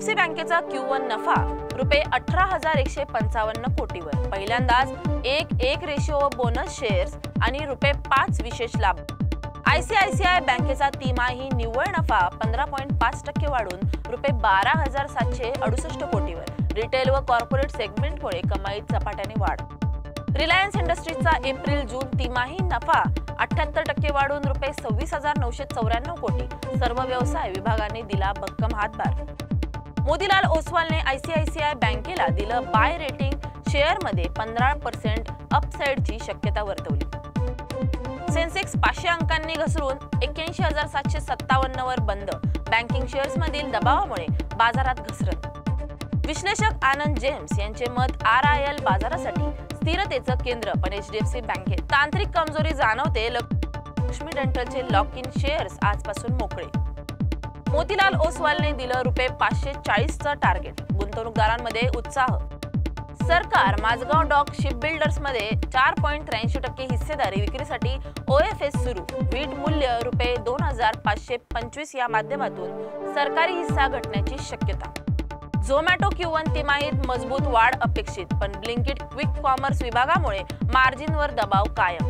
HDFC बँकेचा Q1 नफा ₹18,155 कोटीवर, पहिल्यांदाच 1:1 रेशो बोनस शेअर्स आणि ₹5 विशेष लाभ। आयसीआयसीआय बँकेचा तिमाही निव्वळ नफा 15.5% वाढून ₹12,768 कोटीवर, रिटेल व कॉर्पोरेट सेगमेंटमुळे कमाईत झपाट्याने वाढ। रिलायन्स इंडस्ट्रीजचा एप्रिल-जून तिमाही नफा 78% वाढून ₹26,994 कोटी, सर्व व्यवसाय विभागाने दिला भक्कम हातभार। मोतीलाल ओसवालने आयसीआयसीआय बँकेला दिलं बाय रेटिंग, शेअरमध्ये 15% अपसाइडची शक्यता वर्तवली। सेन्सेक्स 500 अंकांनी घसरून 81,757 वर बंद, बँकिंग शेअर्समधील दबावामुळे बाजारात घसरण। विश्लेषक आनंद जेम्स यांचे मत, RIL बाजारासाठी स्थिरतेचं केंद्र, पण एचडीएफसी बँकेत तांत्रिक कमजोरी जाणवते। लक्ष्मी डेंटलचे लॉक इन शेअर्स आजपासून मोकळे। मोतीलाल ओसवालने दिलं ₹540चं टार्गेट, गुंतवणूकदारांमध्ये उत्साह। सरकार माझगाव डॉक शिपबिल्डर्समध्ये 4.83% हिस्सेदारी विक्रीसाठी OFS सुरू, वीट मूल्य ₹2,525 या माध्यमातून सरकारी हिस्सा घटण्याची शक्यता। झोमॅटो Q1 तिमाहीत मजबूत वाढ अपेक्षित, पण ब्लिंकिट क्विक कॉमर्स विभागामुळे मार्जिनवर दबाव कायम।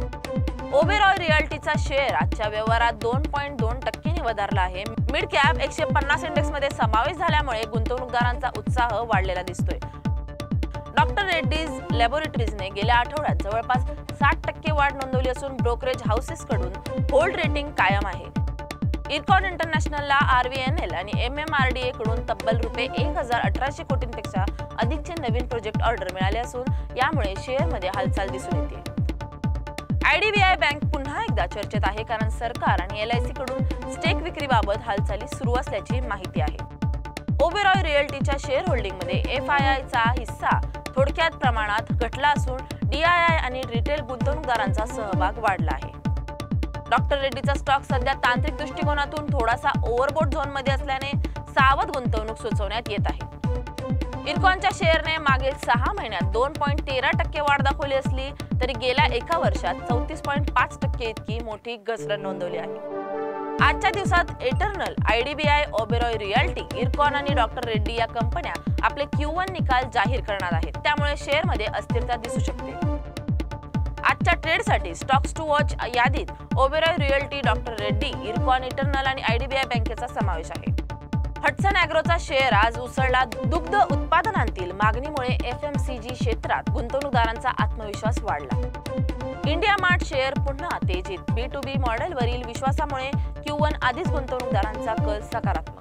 ओबेरॉय रिअल्टीचा शेअर आजच्या व्यवहारात 2.2% वधारला आहे। मिड कॅप 150 इंडेक्समध्ये समावेश झाल्यामुळे गुंतवणूकदारांचा उत्साह वाढलेला दिसतोय। डॉक्टर रेड्डीज लॅबोरेटरीजने गेल्या आठवड्यात जवळपास 60% वाढ नोंदवली असून ब्रोकरेज हाऊसेसकडून होल्ड रेटिंग कायम आहे। इरकॉन इंटरनॅशनलला RVNL आणि MMRDA कडून तब्बल ₹1,1800 कोटींपेक्षा अधिकचे नवीन प्रोजेक्ट ऑर्डर मिळाले असून यामुळे शेअरमध्ये हालचाल दिसून येते। IDBI बँक पुन्हा एकदा चर्चेत आहे, कारण सरकार आणि LIC कडून स्टेक विक्रीबाबत हालचाली सुरू असल्याची माहिती आहे। ओबेरॉय रिअल्टीच्या शेअर होल्डिंगमध्ये FIIचा हिस्सा थोडक्यात प्रमाणात घटला असून DII आणि रिटेल गुंतवणूकदारांचा सहभाग वाढला आहे। डॉक्टर रेड्डीचा स्टॉक सध्या तांत्रिक दृष्टिकोनातून थोडासा ओव्हरबोट झोनमध्ये असल्याने सावध गुंतवणूक सुचवण्यात येत आहे। इरकॉनच्या शेअरने मागील 6 महिन्यात 2.13% वाढ दाखवली असली तरी गेल्या एका वर्षात 34.5% इतकी मोठी घसरण नोंदवली आहे। आजच्या दिवसात eternal, IDBI, Oberoi realty, IRCON आणि डॉक्टर रेड्डी या कंपन्या आपले Q1 निकाल जाहीर करणार आहेत, त्यामुळे शेअरमध्ये अस्थिरता दिसू शकते। आजच्या ट्रेडसाठी स्टॉक्स टू वॉच यादीत Oberoi realty, doctor Reddy, IRCON, eternal आणि IDBI बँकेचा समावेश आहे। हडसन ॲग्रोचा शेअर आज उसळला, दुग्ध उत्पादनांतील मागणीमुळे FMCG क्षेत्रात गुंतवणूकदारांचा आत्मविश्वास वाढला। इंडिया मार्ट शेअर पुन्हा तेजीत, B2B मॉडेलवरील विश्वासामुळे Q1 आधीच गुंतवणूकदारांचा कल सकारात्मक।